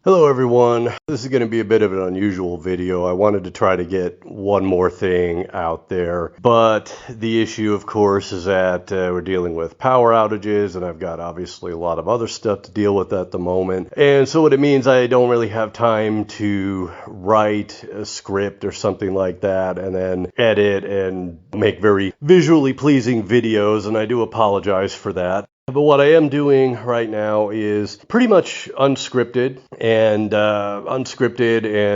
Hello everyone. This is going to be a bit of an unusual video. I wanted to try to get one more thing out there, but the issue of course is that we're dealing with power outages and I've got obviously a lot of other stuff to deal with at the moment. And so what it means, I don't really have time to write a script or something like that and then edit and make very visually pleasing videos, and I do apologize for that. But what I am doing right now is pretty much unscripted and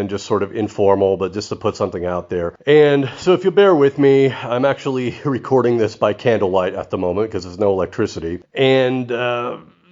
just sort of informal, but just to put something out there. And so if you bear with me, I'm actually recording this by candlelight at the moment because there's no electricity. And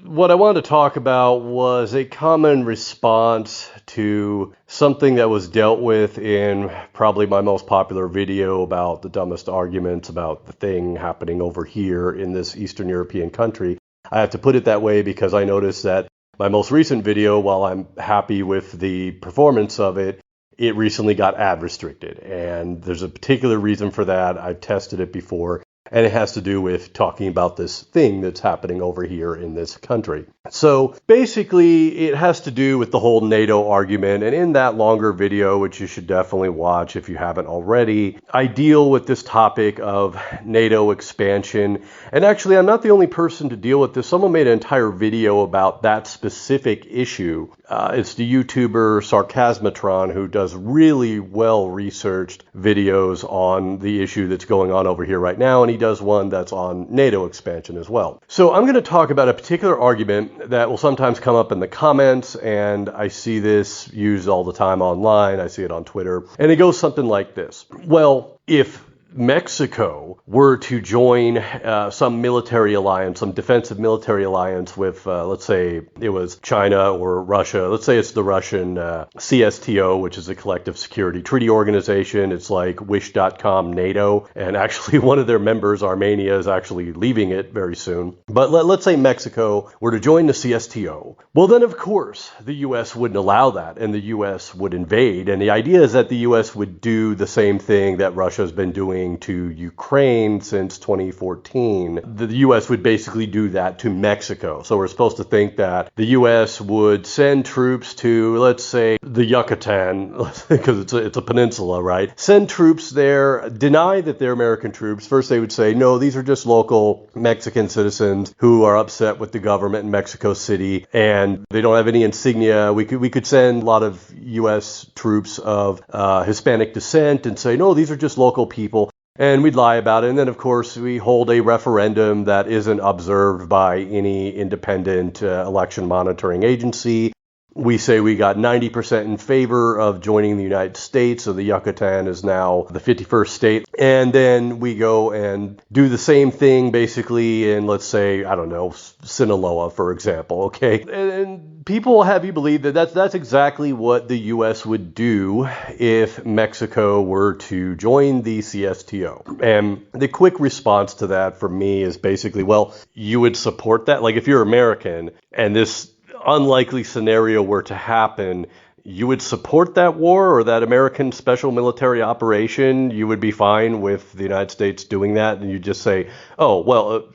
what I wanted to talk about was a common response to something that was dealt with in probably my most popular video about the dumbest arguments about the thing happening over here in this Eastern European country. I have to put it that way because I noticed that my most recent video, while I'm happy with the performance of it, it recently got ad restricted. And there's a particular reason for that. I've tested it before. And it has to do with talking about this thing that's happening over here in this country. So basically, it has to do with the whole NATO argument. And in that longer video, which you should definitely watch if you haven't already, I deal with this topic of NATO expansion. And actually, I'm not the only person to deal with this. Someone made an entire video about that specific issue. It's the YouTuber Sarcasmitron, who does really well-researched videos on the issue that's going on over here right now. And he does one that's on NATO expansion as well. So I'm going to talk about a particular argument that will sometimes come up in the comments, and I see this used all the time online. I see it on Twitter, and it goes something like this. Well, if Mexico were to join some military alliance, some defensive military alliance with, let's say it was China or Russia. Let's say it's the Russian CSTO, which is a collective security treaty organization. It's like Wish.com NATO. And actually one of their members, Armenia, is actually leaving it very soon. But let's say Mexico were to join the CSTO. Well, then, of course, the U.S. wouldn't allow that, and the U.S. would invade. And the idea is that the U.S. would do the same thing that Russia's been doing to Ukraine since 2014. The U.S. would basically do that to Mexico. So we're supposed to think that the U.S. would send troops to, let's say, the Yucatan, because it's a peninsula, right? Send troops there, deny that they're American troops. First they would say, no, these are just local Mexican citizens who are upset with the government in Mexico City, and they don't have any insignia. We could send a lot of U.S. troops of Hispanic descent and say, no, these are just local people. And we'd lie about it. And then, of course, we hold a referendum that isn't observed by any independent election monitoring agency. We say we got 90% in favor of joining the United States, so the Yucatan is now the 51st state. And then we go and do the same thing basically in, let's say, I don't know, Sinaloa, for example, okay? And people have you believe that that's exactly what the U.S. would do if Mexico were to join the CSTO. And the quick response to that for me is basically, well, you would support that? Like if you're American and this unlikely scenario were to happen, you would support that war or that American special military operation? You would be fine with the United States doing that, and you just say, oh, well,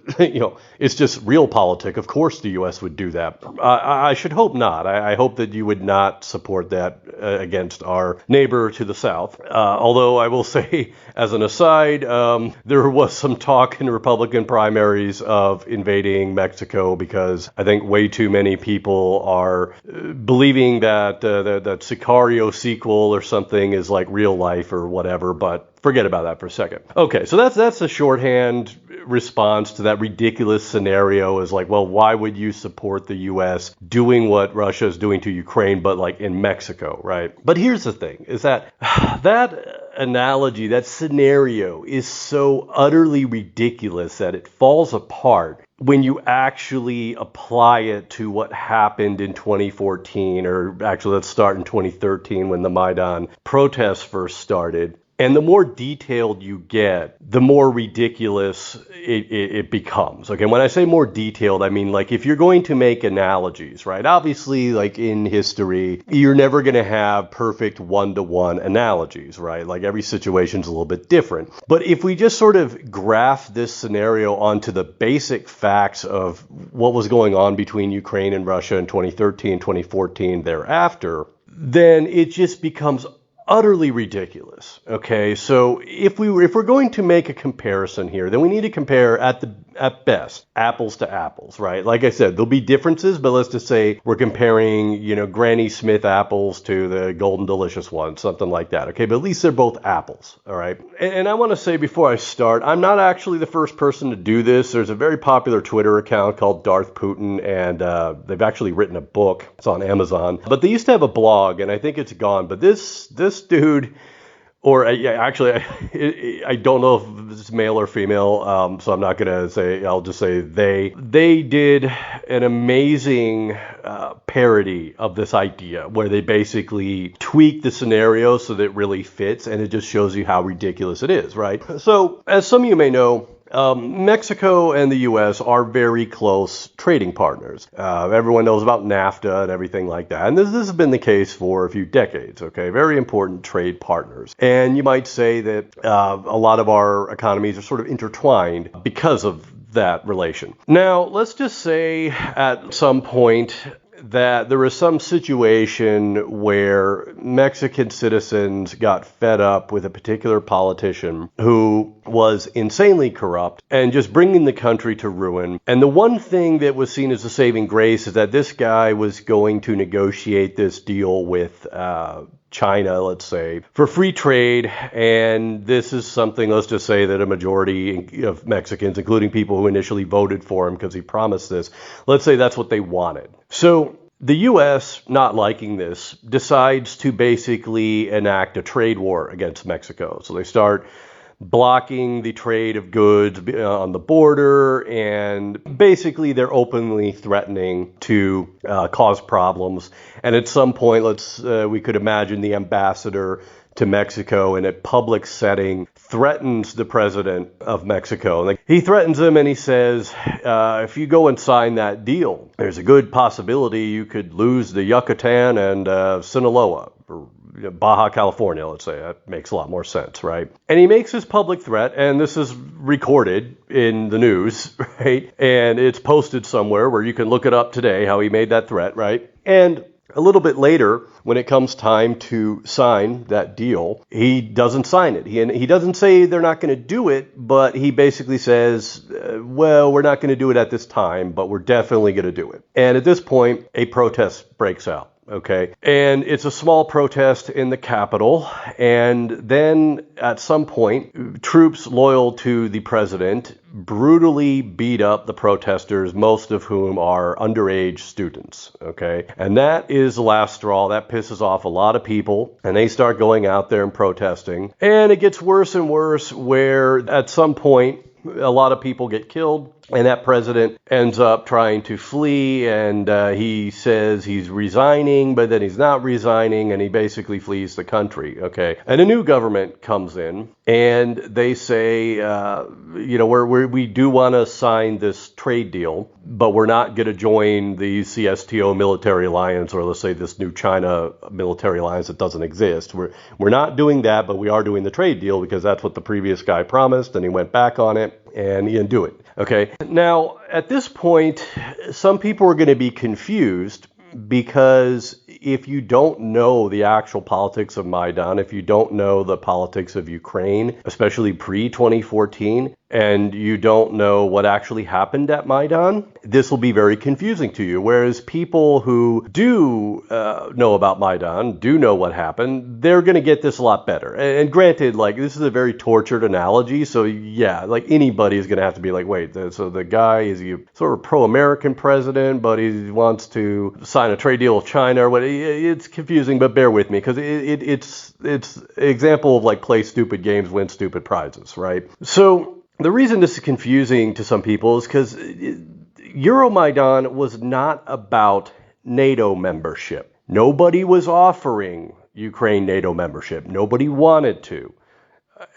it's just realpolitik. Of course the U.S. would do that. I should hope not. I hope that you would not support that against our neighbor to the south. Although I will say, as an aside, there was some talk in Republican primaries of invading Mexico because I think way too many people are believing that that Sicario sequel or something is like real life or whatever, but forget about that for a second. Okay, so that's a shorthand response to that ridiculous scenario is like, well, why would you support the U.S. doing what Russia is doing to Ukraine, but like in Mexico, right? But here's the thing, is that analogy, that scenario is so utterly ridiculous that it falls apart when you actually apply it to what happened in 2014, or actually let's start in 2013 when the Maidan protests first started. And the more detailed you get, the more ridiculous it becomes. Okay, when I say more detailed, I mean like if you're going to make analogies, right? Obviously, like in history, you're never going to have perfect one-to-one analogies, right? Like every situation's a little bit different. But if we just sort of graph this scenario onto the basic facts of what was going on between Ukraine and Russia in 2013, 2014, thereafter, then it just becomes utterly ridiculous. Okay, so if we're going to make a comparison here, then we need to compare at best apples to apples, right? Like I said, there'll be differences, but let's just say we're comparing, Granny Smith apples to the Golden Delicious ones, something like that. Okay, but at least they're both apples, all right? And I want to say before I start, I'm not actually the first person to do this. There's a very popular Twitter account called Darth Putin, and they've actually written a book. It's on Amazon, but they used to have a blog, and I think it's gone. But this dude, or I don't know if it's male or female, so I'm not going to say, I'll just say they did an amazing parody of this idea where they basically tweak the scenario so that it really fits, and it just shows you how ridiculous it is, right? So as some of you may know, Mexico and the U.S. are very close trading partners. Everyone knows about NAFTA and everything like that. And this has been the case for a few decades, okay? Very important trade partners. And you might say that a lot of our economies are sort of intertwined because of that relation. Now, let's just say at some point that there was some situation where Mexican citizens got fed up with a particular politician who was insanely corrupt and just bringing the country to ruin. And the one thing that was seen as a saving grace is that this guy was going to negotiate this deal with China, let's say, for free trade. And this is something, let's just say that a majority of Mexicans, including people who initially voted for him because he promised this, let's say that's what they wanted. So the U.S., not liking this, decides to basically enact a trade war against Mexico. So they start blocking the trade of goods on the border, and basically they're openly threatening to cause problems. And at some point, we could imagine the ambassador to Mexico in a public setting threatens the president of Mexico. Like, he threatens him and he says, if you go and sign that deal, there's a good possibility you could lose the Yucatan and Sinaloa, or Baja California, let's say. That makes a lot more sense, right? And he makes this public threat, and this is recorded in the news, right? And it's posted somewhere where you can look it up today, how he made that threat, right? And a little bit later, when it comes time to sign that deal, he doesn't sign it. He doesn't say they're not going to do it, but he basically says, well, we're not going to do it at this time, but we're definitely going to do it. And at this point, a protest breaks out. Okay. And it's a small protest in the capital. And then at some point, troops loyal to the president brutally beat up the protesters, most of whom are underage students. Okay. And that is the last straw. That pisses off a lot of people, and they start going out there and protesting. And it gets worse and worse, where at some point, a lot of people get killed. And that president ends up trying to flee, and he says he's resigning, but then he's not resigning, and he basically flees the country, okay? And a new government comes in, and they say, we do want to sign this trade deal, but we're not going to join the CSTO military alliance, or let's say this new China military alliance that doesn't exist. We're not doing that, but we are doing the trade deal because that's what the previous guy promised, and he went back on it, and he didn't do it. Okay, now at this point, some people are going to be confused because if you don't know the actual politics of Maidan, if you don't know the politics of Ukraine, especially pre-2014, and you don't know what actually happened at Maidan, this will be very confusing to you. Whereas people who do know about Maidan, do know what happened, they're going to get this a lot better. And granted, like, this is a very tortured analogy, so yeah, like anybody is going to have to be like, wait, so the guy is a sort of pro-American president, but he wants to sign a trade deal with China or what? It's confusing, but bear with me, because it's an example of like play stupid games, win stupid prizes, right? So the reason this is confusing to some people is because Euromaidan was not about NATO membership. Nobody was offering Ukraine NATO membership. Nobody wanted to.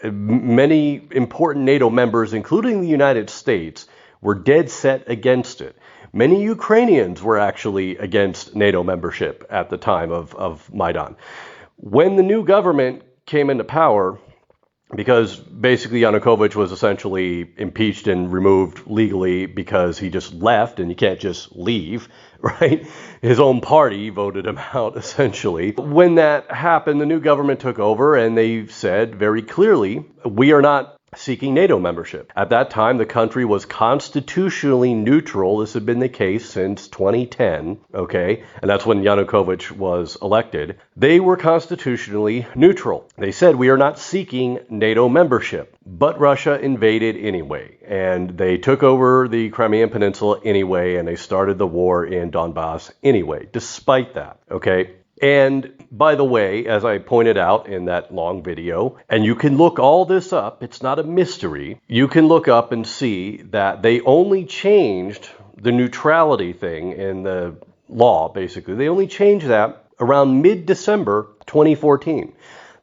many important NATO members, including the United States, were dead set against it. Many Ukrainians were actually against NATO membership at the time of Maidan. When the new government came into power, because basically Yanukovych was essentially impeached and removed legally because he just left, and you can't just leave, right? His own party voted him out, essentially. When that happened, the new government took over, and they said very clearly, we are not seeking NATO membership. At that time, the country was constitutionally neutral. This had been the case since 2010, okay? And that's when Yanukovych was elected. They were constitutionally neutral. They said, we are not seeking NATO membership. But Russia invaded anyway, and they took over the Crimean Peninsula anyway, and they started the war in Donbass anyway, despite that, okay? And by the way, as I pointed out in that long video, and you can look all this up, it's not a mystery, you can look up and see that they only changed the neutrality thing in the law, basically. They only changed that around mid-December 2014.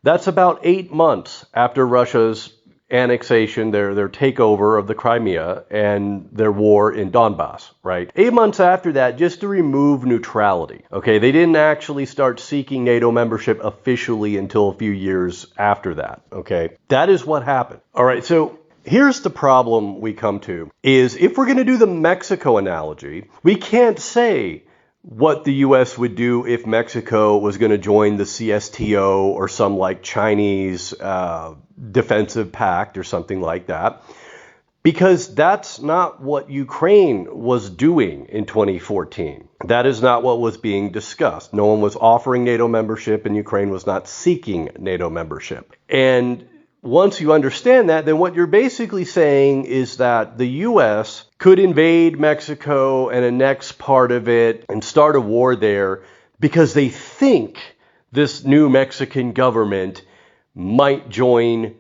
That's about 8 months after Russia's annexation, their takeover of the Crimea and their war in Donbass, right? 8 months after that, just to remove neutrality. Okay, they didn't actually start seeking NATO membership officially until a few years after that. Okay, that is what happened. All right, so here's the problem we come to, is if we're going to do the Mexico analogy, we can't say what the U.S. would do if Mexico was going to join the CSTO or some like Chinese defensive pact or something like that, because that's not what Ukraine was doing in 2014. That is not what was being discussed. No one was offering NATO membership, and Ukraine was not seeking NATO membership. And once you understand that, then what you're basically saying is that the U.S. could invade Mexico and annex part of it and start a war there because they think this new Mexican government might join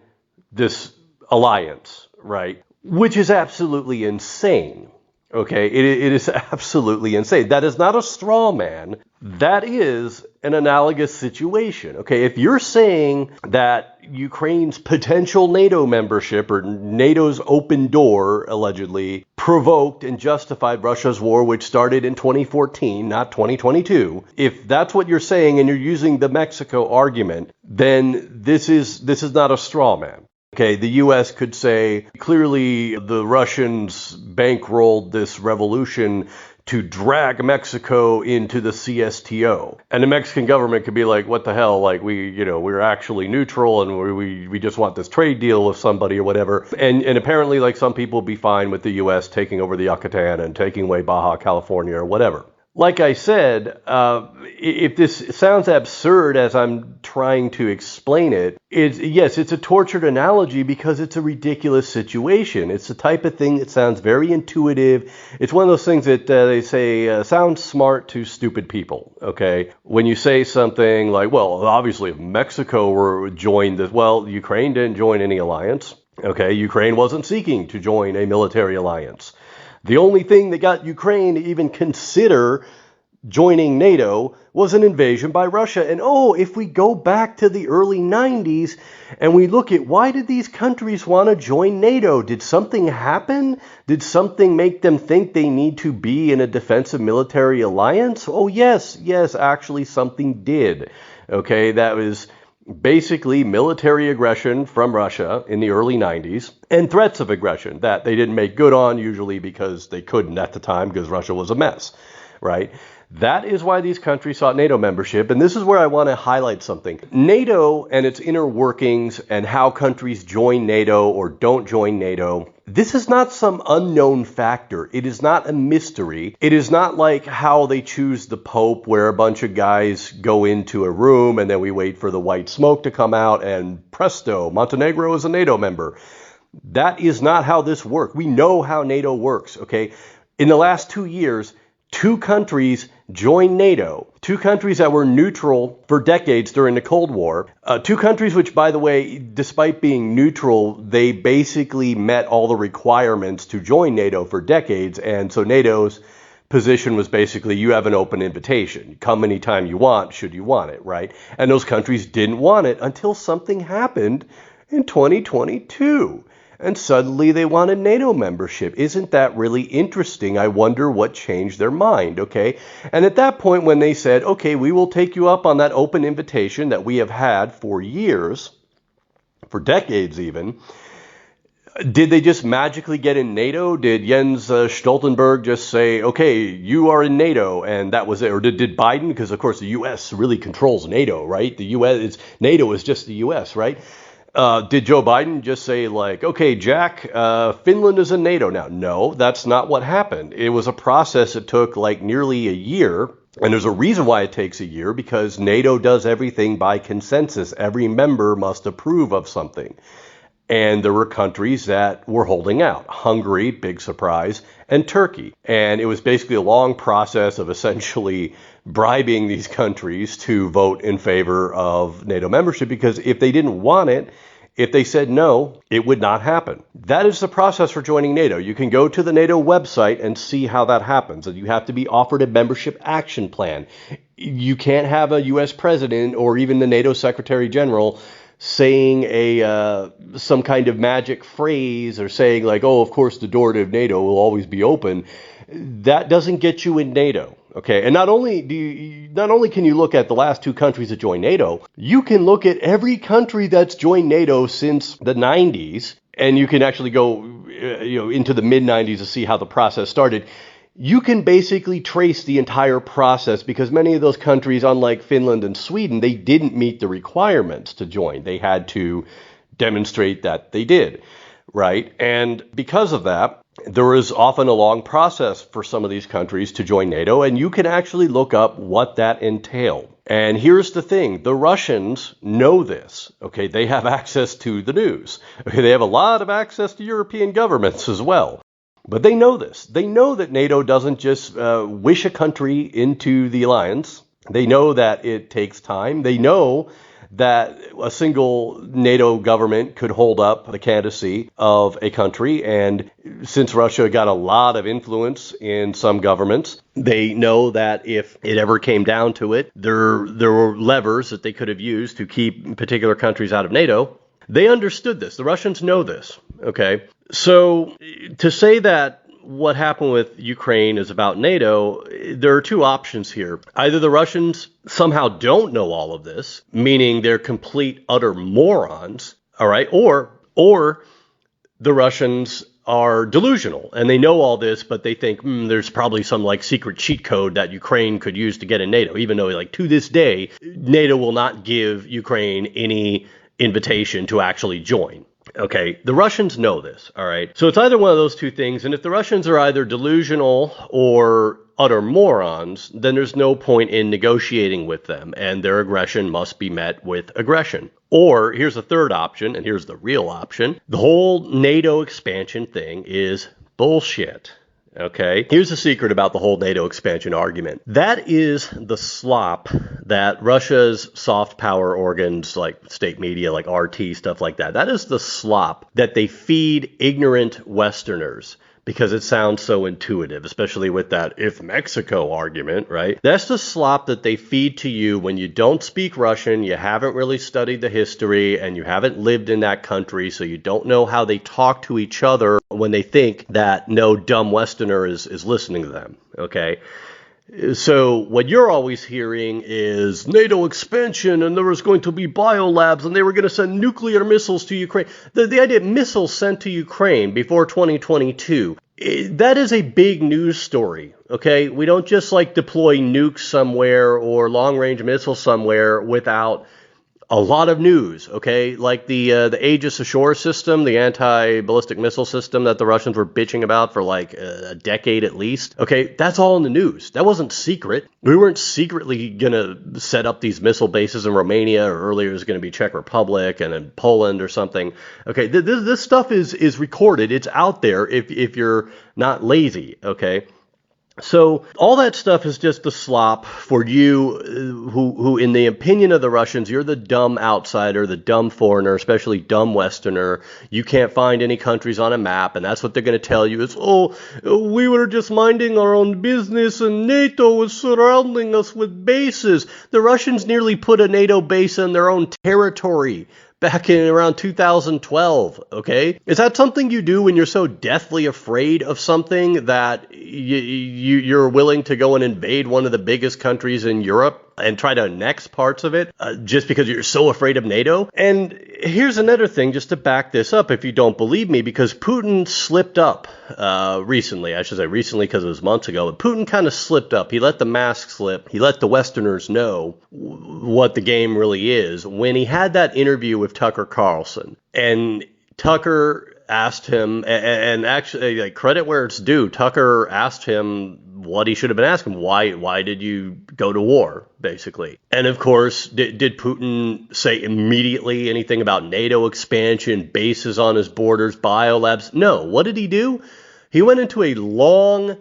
this alliance, right? Which is absolutely insane. Okay, it is absolutely insane. That is not a straw man. That is an analogous situation. Okay, if you're saying that Ukraine's potential NATO membership or NATO's open door, allegedly, provoked and justified Russia's war, which started in 2014, not 2022, if that's what you're saying and you're using the Mexico argument, then this is not a straw man. Okay, the U.S. could say, clearly the Russians bankrolled this revolution to drag Mexico into the CSTO. And the Mexican government could be like, what the hell, like we're actually neutral and we just want this trade deal with somebody or whatever. And apparently like some people would be fine with the U.S. taking over the Yucatan and taking away Baja California or whatever. Like I said, if this sounds absurd as I'm trying to explain it, yes, it's a tortured analogy because it's a ridiculous situation. It's the type of thing that sounds very intuitive. It's one of those things that they say sounds smart to stupid people, okay? When you say something like, well, obviously if Mexico were joined this, well, Ukraine didn't join any alliance, okay? Ukraine wasn't seeking to join a military alliance. The only thing that got Ukraine to even consider joining NATO was an invasion by Russia. And if we go back to the early 90s and we look at why did these countries want to join NATO? Did something happen? Did something make them think they need to be in a defensive military alliance? Oh, yes, actually something did. Okay, that was basically military aggression from Russia in the early 90s and threats of aggression that they didn't make good on, usually because they couldn't at the time because Russia was a mess, right? That is why these countries sought NATO membership, and this is where I want to highlight something. NATO and its inner workings and how countries join NATO or don't join NATO, this is not some unknown factor. It is not a mystery. It is not like how they choose the Pope, where a bunch of guys go into a room and then we wait for the white smoke to come out and presto, Montenegro is a NATO member. That is not how this works. We know how NATO works, okay? In the last 2 years, 2 countries joined NATO, 2 countries that were neutral for decades during the Cold War, 2 countries which, by the way, despite being neutral, they basically met all the requirements to join NATO for decades, and so NATO's position was basically you have an open invitation. Come anytime you want, should you want it, right? And those countries didn't want it until something happened, in 2022. And suddenly they wanted NATO membership. Isn't that really interesting? I wonder what changed their mind, okay? And at that point when they said, okay, we will take you up on that open invitation that we have had for years, for decades even, did they just magically get in NATO? Did Jens Stoltenberg just say, okay, you are in NATO, and that was it? Or did Biden, because of course the U.S. really controls NATO, right? NATO is just the U.S., right? Did Joe Biden just say like, okay, Jack, Finland is in NATO now? No, that's not what happened. It was a process that took like nearly a year. And there's a reason why it takes a year, because NATO does everything by consensus. Every member must approve of something. And there were countries that were holding out. Hungary, big surprise, and Turkey. And it was basically a long process of essentially bribing these countries to vote in favor of NATO membership, because if they didn't want it, if they said no, it would not happen. That is the process for joining NATO. You can go to the NATO website and see how that happens. And you have to be offered a membership action plan. You can't have a U.S. president or even the NATO Secretary General saying some kind of magic phrase or saying like, oh, of course the door to NATO will always be open. That doesn't get you in NATO. Okay, and not only can you look at the last two countries that joined NATO, you can look at every country that's joined NATO since the 90s, and you can actually go into the mid 90s to see how the process started. You can basically trace the entire process, because many of those countries, unlike Finland and Sweden, they didn't meet the requirements to join. They had to demonstrate that they did, right? And because of that, there is often a long process for some of these countries to join NATO, and you can actually look up what that entailed. And here's the thing, the Russians know this, okay? They have access to the news. Okay, they have a lot of access to European governments as well. But they know this. They know that NATO doesn't just wish a country into the alliance. They know that it takes time. They know that a single NATO government could hold up the candidacy of a country. And since Russia got a lot of influence in some governments, they know that if it ever came down to it, there were levers that they could have used to keep particular countries out of NATO. They understood this. The Russians know this. Okay. So to say that what happened with Ukraine is about NATO, there are two options here. Either the Russians somehow don't know all of this, meaning they're complete, utter morons, all right, or the Russians are delusional and they know all this, but they think there's probably some like secret cheat code that Ukraine could use to get in NATO, even though like to this day, NATO will not give Ukraine any invitation to actually join. Okay, the Russians know this, all right? So it's either one of those two things, and if the Russians are either delusional or utter morons, then there's no point in negotiating with them, and their aggression must be met with aggression. Or here's a third option, and here's the real option. The whole NATO expansion thing is bullshit. Okay, here's the secret about the whole NATO expansion argument. That is the slop that Russia's soft power organs like state media, like RT, stuff like that, that is the slop that they feed ignorant Westerners because it sounds so intuitive, especially with that if Mexico argument, right? That's the slop that they feed to you when you don't speak Russian, you haven't really studied the history, and you haven't lived in that country, so you don't know how they talk to each other when they think that no dumb Westerner is listening to them, okay? So what you're always hearing is NATO expansion, and there was going to be biolabs, and they were going to send nuclear missiles to Ukraine. The idea of missiles sent to Ukraine before 2022, that is a big news story, okay? We don't just like deploy nukes somewhere or long-range missiles somewhere without a lot of news, okay? Like the Aegis Ashore system, the anti-ballistic missile system that the Russians were bitching about for like a decade at least. Okay, that's all in the news. That wasn't secret. We weren't secretly going to set up these missile bases in Romania, or earlier it was going to be Czech Republic and in Poland or something. Okay, this stuff is recorded. It's out there if you're not lazy, okay? So all that stuff is just the slop for you who, in the opinion of the Russians, you're the dumb outsider, the dumb foreigner, especially dumb Westerner. You can't find any countries on a map, and that's what they're going to tell you is, oh, we were just minding our own business, and NATO was surrounding us with bases. The Russians nearly put a NATO base in their own territory back in around 2012, okay? Is that something you do when you're so deathly afraid of something that you're willing to go and invade one of the biggest countries in Europe and try to annex parts of it just because you're so afraid of NATO? And here's another thing, just to back this up if you don't believe me, because Putin slipped up recently. I should say recently because it was months ago, but Putin kind of slipped up. He let the mask slip. He let the Westerners know what the game really is when he had that interview with Tucker Carlson. And Tucker asked him, and actually, like, credit where it's due, Tucker asked him what he should have been asking. Why did you go to war, basically? And of course, did Putin say immediately anything about NATO expansion, bases on his borders, biolabs? No. What did he do? He went into a long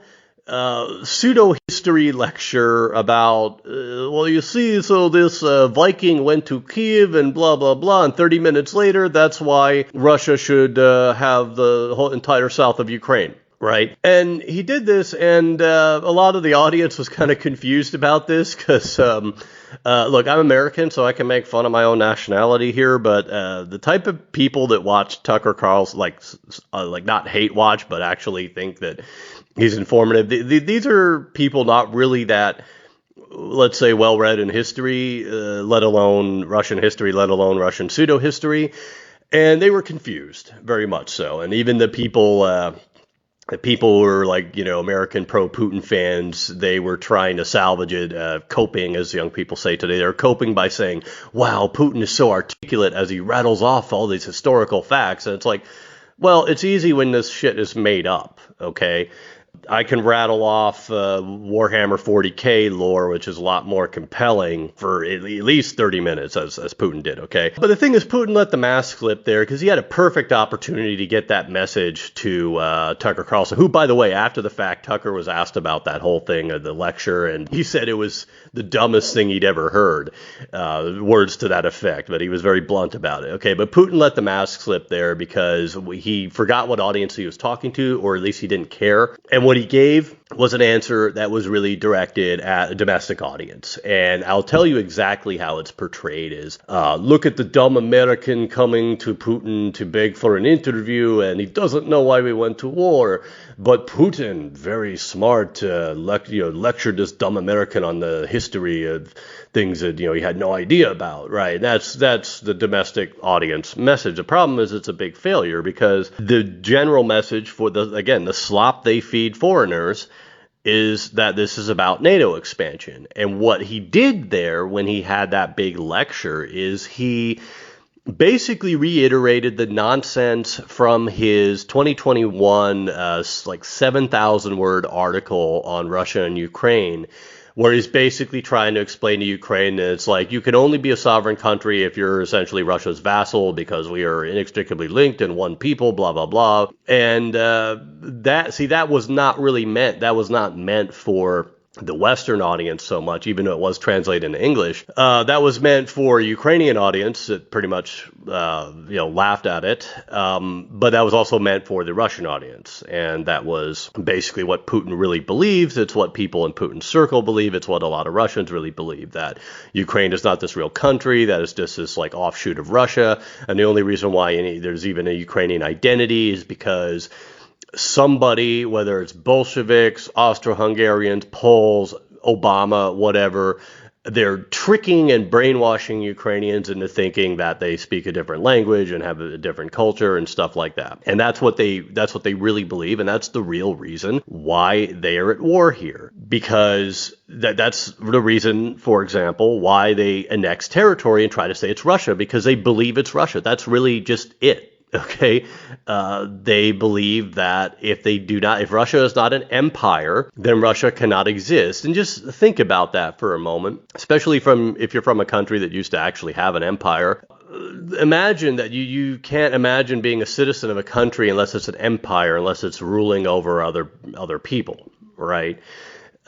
pseudo-history lecture about, well, you see, so this Viking went to Kiev and blah, blah, blah, and 30 minutes later, that's why Russia should have the whole entire south of Ukraine. Right. And he did this, and a lot of the audience was kind of confused about this because, look, I'm American, so I can make fun of my own nationality here. But the type of people that watch Tucker Carlson, like not hate watch, but actually think that he's informative, these are people not really that, let's say, well-read in history, let alone Russian history, let alone Russian pseudo-history. And they were confused, very much so. And even the people who were like, American pro-Putin fans, they were trying to salvage it, coping, as young people say today. They're coping by saying, wow, Putin is so articulate as he rattles off all these historical facts. And it's like, well, it's easy when this shit is made up, okay? I can rattle off Warhammer 40K lore, which is a lot more compelling for at least 30 minutes, as Putin did, okay? But the thing is, Putin let the mask slip there because he had a perfect opportunity to get that message to Tucker Carlson, who, by the way, after the fact, Tucker was asked about that whole thing of the lecture, and he said it was the dumbest thing he'd ever heard, words to that effect, but he was very blunt about it, okay? But Putin let the mask slip there because he forgot what audience he was talking to, or at least he didn't care. And what he gave was an answer that was really directed at a domestic audience. And I'll tell you exactly how it's portrayed is, look at the dumb American coming to Putin to beg for an interview, and he doesn't know why we went to war. But Putin, very smart, lectured this dumb American on the history of things that, he had no idea about, right? That's the domestic audience message. The problem is it's a big failure because the general message for the slop they feed foreigners is that this is about NATO expansion. And what he did there when he had that big lecture is he basically reiterated the nonsense from his 2021 7,000 word article on Russia and Ukraine, where he's basically trying to explain to Ukraine that it's like, you can only be a sovereign country if you're essentially Russia's vassal because we are inextricably linked and one people, blah, blah, blah. And that was not really meant. That was not meant for the Western audience so much, even though it was translated into English. That was meant for a Ukrainian audience that pretty much, laughed at it. But that was also meant for the Russian audience. And that was basically what Putin really believes. It's what people in Putin's circle believe. It's what a lot of Russians really believe, that Ukraine is not this real country, that it's just this like offshoot of Russia. And the only reason why there's even a Ukrainian identity is because somebody, whether it's Bolsheviks, Austro-Hungarians, Poles, Obama, whatever, they're tricking and brainwashing Ukrainians into thinking that they speak a different language and have a different culture and stuff like that. And that's what they really believe, and that's the real reason why they are at war here. Because that's the reason, for example, why they annex territory and try to say it's Russia, because they believe it's Russia. That's really just it. Okay, they believe that if Russia is not an empire, then Russia cannot exist. And just think about that for a moment, especially if you're from a country that used to actually have an empire. Imagine that you can't imagine being a citizen of a country unless it's an empire, unless it's ruling over other people, right?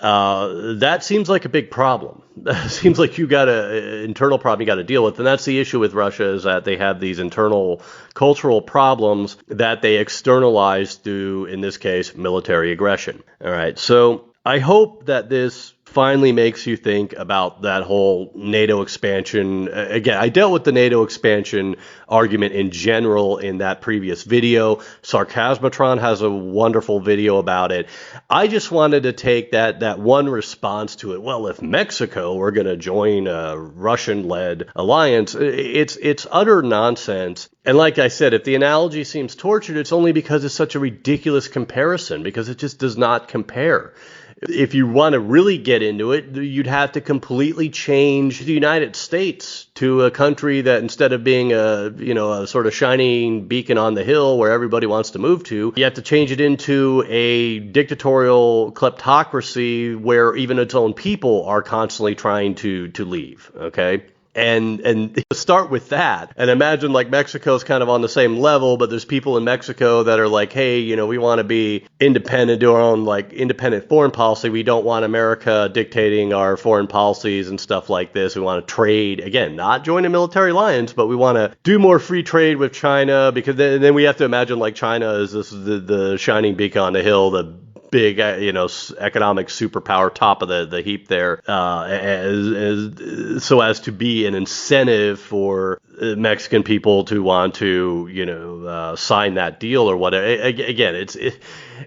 That seems like a big problem. That seems like you got an internal problem you got to deal with. And that's the issue with Russia, is that they have these internal cultural problems that they externalize through, in this case, military aggression. All right. So I hope that this finally makes you think about that whole NATO expansion. Again, I dealt with the NATO expansion argument in general in that previous video. Sarcasmitron has a wonderful video about it. I just wanted to take that one response to it. Well, if Mexico were going to join a Russian-led alliance, it's utter nonsense. And like I said, if the analogy seems tortured, it's only because it's such a ridiculous comparison, because it just does not compare. If you want to really get into it, you'd have to completely change the United States to a country that, instead of being a sort of shining beacon on the hill where everybody wants to move to, you have to change it into a dictatorial kleptocracy where even its own people are constantly trying to leave. Okay. And start with that, and imagine like Mexico's kind of on the same level, but there's people in Mexico that are like, hey, we want to be independent, do our own like independent foreign policy. We don't want America dictating our foreign policies and stuff like this. We want to trade, again, not join a military alliance, but we want to do more free trade with China, because then we have to imagine like China is the shining beacon on the hill, the big, economic superpower, top of the heap there, so as to be an incentive for Mexican people to want to, sign that deal or whatever. Again,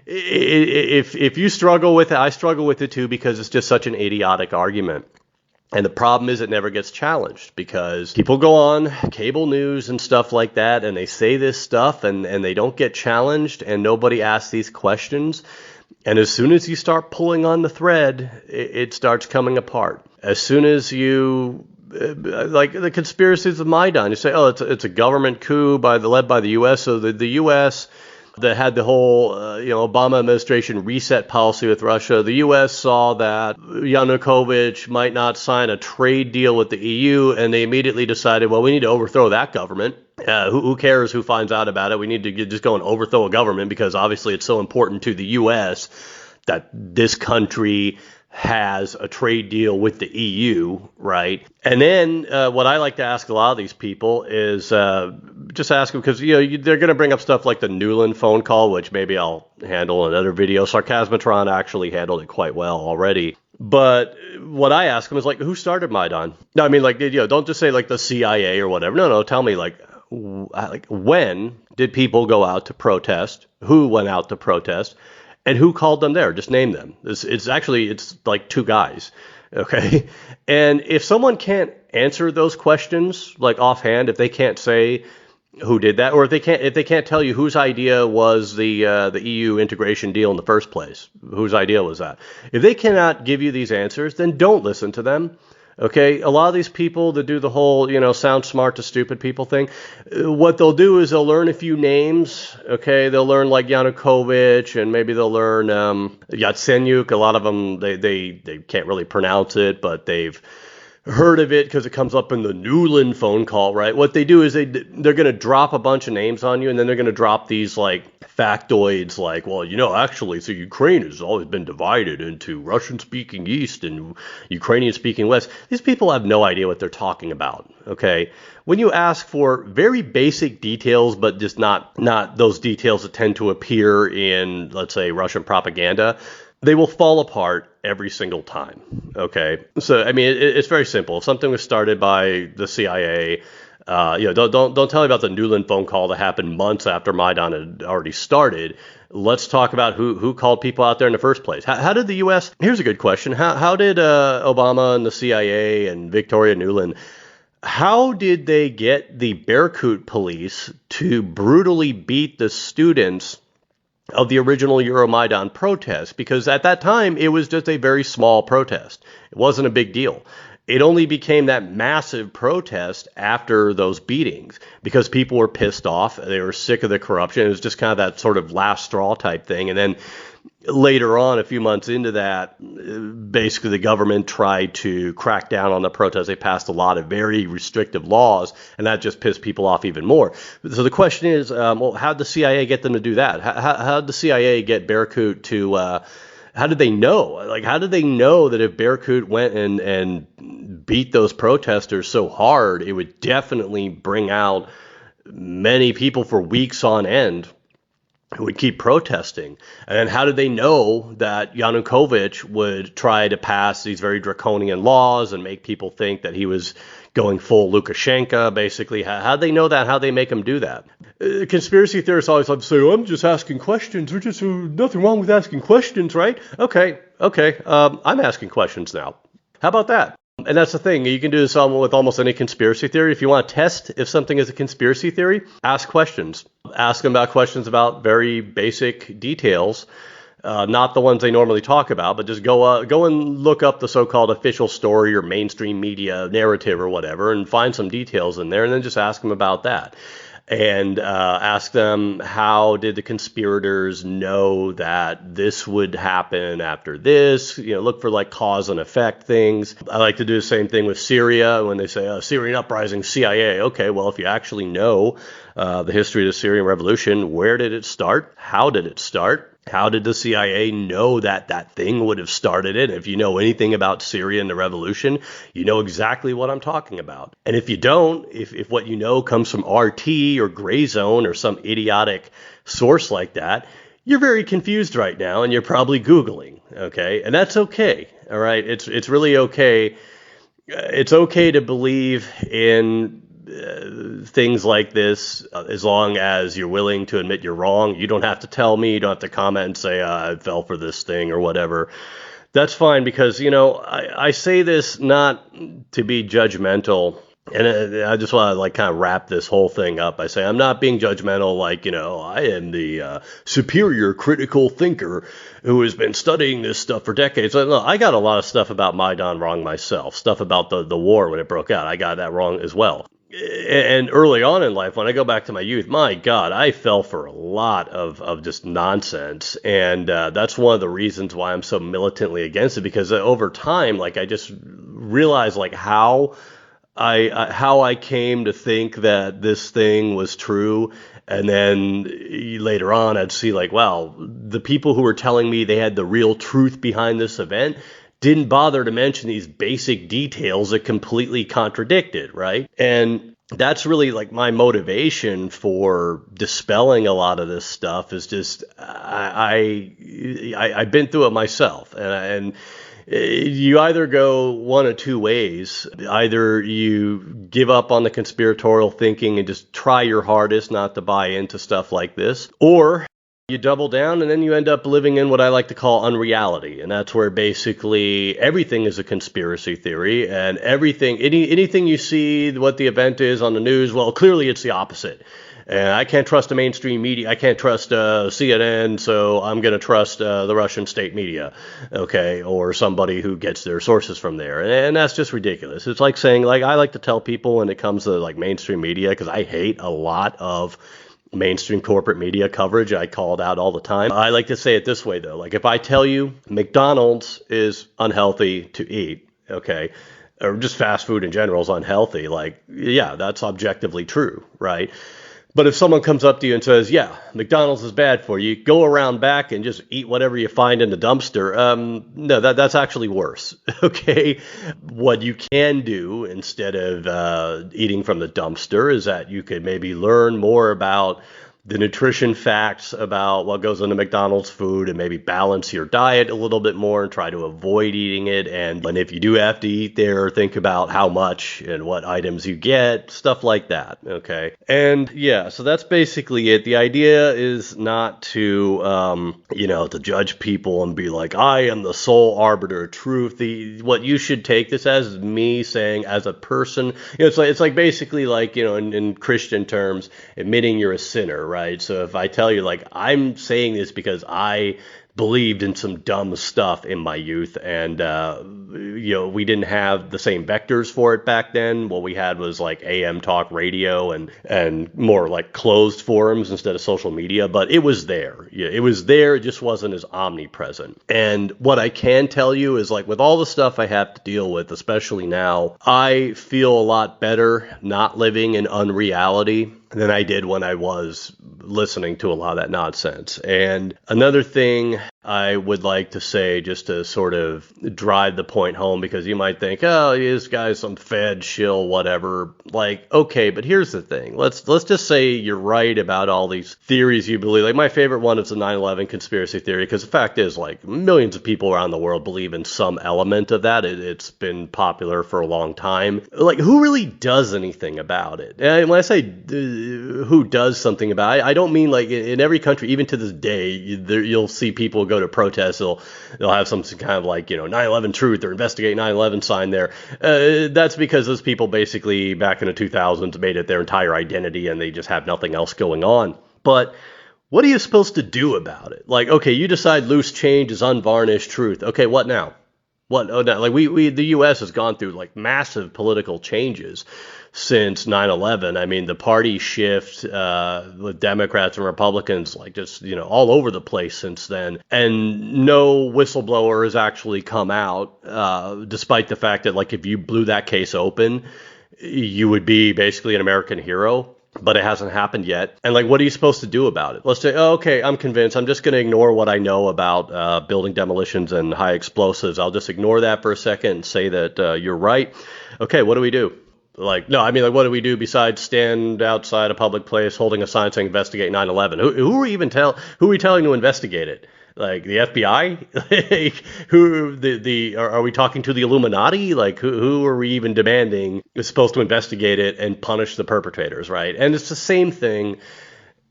if you struggle with it, I struggle with it too, because it's just such an idiotic argument. And the problem is it never gets challenged, because people go on cable news and stuff like that, and they say this stuff, and they don't get challenged, and nobody asks these questions. And as soon as you start pulling on the thread, it starts coming apart. As soon as you, like the conspiracies of Maidan, you say, oh, it's a government coup led by the U.S. So the U.S. that had the whole, Obama administration reset policy with Russia. The U.S. saw that Yanukovych might not sign a trade deal with the EU, and they immediately decided, well, we need to overthrow that government. Who cares who finds out about it? We need to just go and overthrow a government, because obviously it's so important to the U.S. that this country has a trade deal with the EU, right? And then what I like to ask a lot of these people is just ask them, because they're going to bring up stuff like the Nuland phone call, which maybe I'll handle in another video. Sarcasmitron actually handled it quite well already. But what I ask them is like, who started Maidan? No, I mean, like, don't just say like the CIA or whatever. No, tell me like when did people go out to protest? Who went out to protest? And who called them there? Just name them. It's like two guys, okay? And if someone can't answer those questions like offhand, if they can't say who did that, or if they can't tell you whose idea was the EU integration deal in the first place, whose idea was that? If they cannot give you these answers, then don't listen to them. Okay, a lot of these people that do the whole, sound smart to stupid people thing, what they'll do is they'll learn a few names. Okay, they'll learn like Yanukovych, and maybe they'll learn Yatsenyuk. A lot of them, they can't really pronounce it, but they've heard of it because it comes up in the Nuland phone call, right? What they do is they're going to drop a bunch of names on you, and then they're going to drop these like factoids like, well, actually, so Ukraine has always been divided into Russian-speaking East and Ukrainian-speaking West. These people have no idea what they're talking about, okay? When you ask for very basic details, but just not those details that tend to appear in, let's say, Russian propaganda, they will fall apart every single time, okay? So, I mean, it's very simple. If something was started by the CIA, don't tell me about the Nuland phone call that happened months after Maidan had already started. Let's talk about who called people out there in the first place. How did the U.S. Here's a good question. How did Obama and the CIA and Victoria Nuland, how did they get the Berkut police to brutally beat the students of the original Euromaidan protest? Because at that time, it was just a very small protest. It wasn't a big deal. It only became that massive protest after those beatings because people were pissed off. They were sick of the corruption. It was just kind of that sort of last straw type thing. And then later on, a few months into that, basically the government tried to crack down on the protests. They passed a lot of very restrictive laws, and that just pissed people off even more. So the question is, well, how did the CIA get them to do that? How did the CIA get Berkut to... how did they know? Like, how did they know that if Berkut went and beat those protesters so hard, it would definitely bring out many people for weeks on end? who would keep protesting. And how did they know that Yanukovych would try to pass these very draconian laws and make people think that he was going full Lukashenko, basically? How do they know that? How do they make him do that? Conspiracy theorists always love to say, I'm just asking questions. There's just nothing wrong with asking questions, right? Okay. I'm asking questions now. How about that? And that's the thing. You can do this with almost any conspiracy theory. If you want to test if something is a conspiracy theory, ask questions. Ask them about questions about very basic details, not the ones they normally talk about, but just go and look up the so-called official story or mainstream media narrative or whatever and find some details in there, and then just ask them about that. And ask them, how did the conspirators know that this would happen after this? Look for like cause and effect things. I like to do the same thing with Syria when they say Syrian uprising, CIA. Okay, well, if you actually know the history of the Syrian revolution, where did it start? How did it start? How did the CIA know that that thing would have started it? If you know anything about Syria and the revolution, you know exactly what I'm talking about. And if you don't, if what you know comes from RT or Gray Zone or some idiotic source like that, you're very confused right now and you're probably Googling, okay? And that's okay, all right? It's really okay. It's okay to believe in things like this, as long as you're willing to admit you're wrong. You don't have to tell me. You don't have to comment and say, I fell for this thing or whatever. That's fine, because, I say this not to be judgmental. And I just want to kind of wrap this whole thing up. I say I'm not being judgmental, I am the superior critical thinker who has been studying this stuff for decades. I got a lot of stuff about Maidan wrong myself, stuff about the war when it broke out. I got that wrong as well. And early on in life, when I go back to my youth, my God, I fell for a lot of just nonsense. And that's one of the reasons why I'm so militantly against it, because over time, I just realized how I came to think that this thing was true. And then later on, I'd see wow, the people who were telling me they had the real truth behind this event didn't bother to mention these basic details that completely contradicted, right? And that's really my motivation for dispelling a lot of this stuff, is just I've been through it myself, and you either go one of two ways. Either you give up on the conspiratorial thinking and just try your hardest not to buy into stuff like this, or you double down and then you end up living in what I like to call unreality. And that's where basically everything is a conspiracy theory, and anything you see, what the event is on the news, well, clearly it's the opposite. And I can't trust the mainstream media. I can't trust CNN, so I'm going to trust the Russian state media, okay, or somebody who gets their sources from there. And that's just ridiculous. It's like saying, I like to tell people when it comes to mainstream media, because I hate a lot of mainstream corporate media coverage. I call it out all the time. I like to say it this way, though. If I tell you McDonald's is unhealthy to eat, okay, or just fast food in general is unhealthy, yeah, that's objectively true, right? But if someone comes up to you and says, yeah, McDonald's is bad for you, go around back and just eat whatever you find in the dumpster. No, that's actually worse, okay? What you can do instead of eating from the dumpster is that you could maybe learn more about the nutrition facts about what goes into McDonald's food, and maybe balance your diet a little bit more and try to avoid eating it. And if you do have to eat there, think about how much and what items you get, stuff like that, okay? And yeah, so that's basically it. The idea is not to, to judge people and be like, I am the sole arbiter of truth. What you should take this as is me saying, as a person, it's like basically in Christian terms, admitting you're a sinner, right? So if I tell you, I'm saying this because I believed in some dumb stuff in my youth, and we didn't have the same vectors for it back then. What we had was AM talk radio and more closed forums instead of social media, but it was there. Yeah, it was there. It just wasn't as omnipresent. And what I can tell you is with all the stuff I have to deal with, especially now, I feel a lot better not living in unreality than I did when I was listening to a lot of that nonsense. And another thing I would like to say, just to sort of drive the point home, because you might think, oh, this guy's some Fed shill, whatever. Like, okay, but here's the thing. Let's just say you're right about all these theories you believe. Like, my favorite one is the 9/11 conspiracy theory, because the fact is, like, millions of people around the world believe in some element of that. It's been popular for a long time. Like, who really does anything about it? And when I say who does something about it, I don't mean like in every country, even to this day, you'll see people go to protests. They'll have some kind of like, 9/11 truth or investigate 9/11 sign there. That's because those people basically back in the 2000s made it their entire identity and they just have nothing else going on. But what are you supposed to do about it? Like, okay, you decide loose change is unvarnished truth. Okay, what now? What? Oh, no, like the U.S. has gone through like massive political changes since 9/11. I mean, the party shift with Democrats and Republicans, like just, all over the place since then. And no whistleblower has actually come out, despite the fact that, like, if you blew that case open, you would be basically an American hero. But it hasn't happened yet. And like, what are you supposed to do about it? Let's say, oh, okay, I'm convinced. I'm just going to ignore what I know about building demolitions and high explosives. I'll just ignore that for a second and say that you're right. Okay, what do we do? Like, no, I mean, like, what do we do besides stand outside a public place holding a sign saying investigate 9/11? Who are we even who are we telling to investigate it? Like the FBI? Are we talking to the Illuminati? Like who are we even demanding is supposed to investigate it and punish the perpetrators, right? And it's the same thing.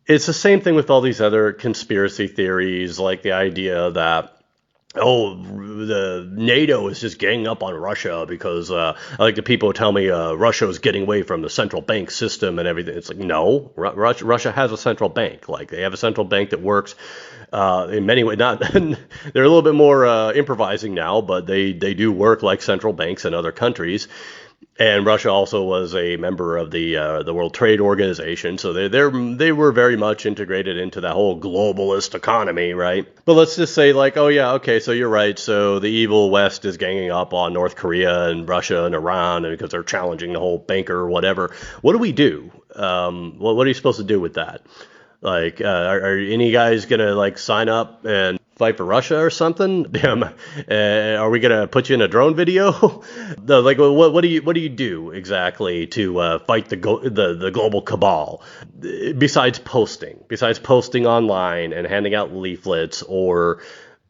It's the same thing with all these other conspiracy theories, like the idea that, the NATO is just ganging up on Russia because, like the people tell me, Russia is getting away from the central bank system and everything. It's like, no, Russia has a central bank. Like they have a central bank that works in many ways. Not they're a little bit more improvising now, but they do work like central banks in other countries. And Russia also was a member of the World Trade Organization, so they were very much integrated into that whole globalist economy, right? But let's just say, like, oh yeah, okay, so you're right. So the evil West is ganging up on North Korea and Russia and Iran because they're challenging the whole banker or whatever. What do we do? What are you supposed to do with that? Like, are any guys gonna like sign up and fight for Russia or something? Are we gonna put you in a drone video? No, like, what do you do exactly to fight the global cabal besides posting online and handing out leaflets or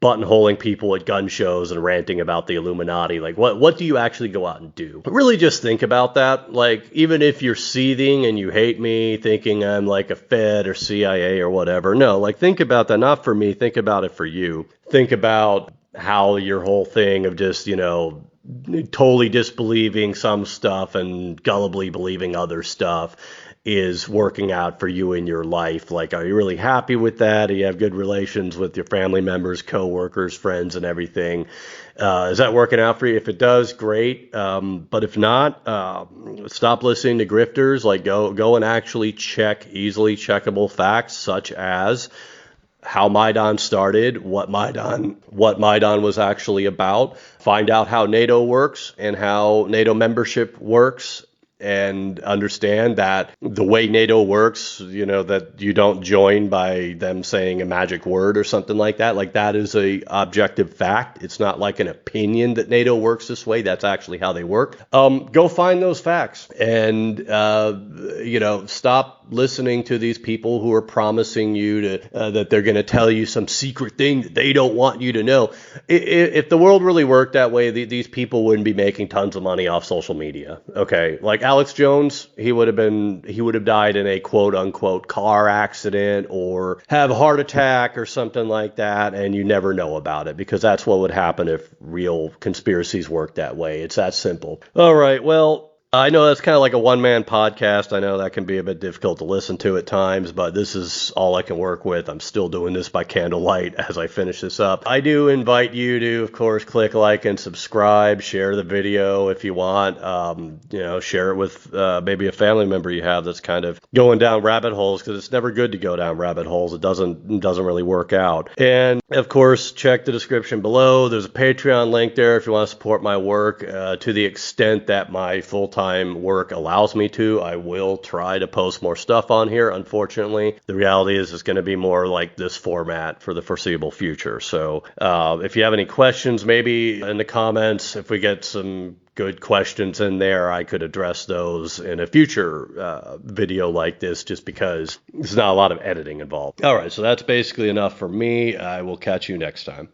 buttonholing people at gun shows and ranting about the Illuminati? Like, what do you actually go out and do? But really just think about that. Like, even if you're seething and you hate me, thinking I'm like a Fed or CIA or whatever, no, like, think about that. Not for me. Think about it for you. Think about how your whole thing of just, totally disbelieving some stuff and gullibly believing other stuff is working out for you in your life. Like, are you really happy with that? Do you have good relations with your family members, coworkers, friends, and everything? Is that working out for you? If it does, great. But if not, stop listening to grifters. Like, go and actually check easily checkable facts, such as how Maidan started, what Maidan was actually about. Find out how NATO works and how NATO membership works, and understand that the way NATO works, that you don't join by them saying a magic word or something like that. Like, that is a objective fact. It's not like an opinion that NATO works this way. That's actually how they work. Go find those facts and, stop listening to these people who are promising you that they're going to tell you some secret thing that they don't want you to know. If the world really worked that way, these people wouldn't be making tons of money off social media. Okay, like Alex Jones, he would have died in a quote unquote car accident or have a heart attack or something like that, and you never know about it, because that's what would happen if real conspiracies worked that way. It's that simple. All right, well, I know that's kind of like a one-man podcast. I know that can be a bit difficult to listen to at times, but this is all I can work with. I'm still doing this by candlelight as I finish this up. I do invite you to, of course, click like and subscribe, share the video if you want, share it with maybe a family member you have that's kind of going down rabbit holes, because it's never good to go down rabbit holes. It doesn't really work out. And, of course, check the description below. There's a Patreon link there if you want to support my work to the extent that my full-time full-time work allows me to, I will try to post more stuff on here. Unfortunately, the reality is it's going to be more like this format for the foreseeable future. So if you have any questions, maybe in the comments, if we get some good questions in there, I could address those in a future video like this, just because there's not a lot of editing involved. All right, so that's basically enough for me. I will catch you next time.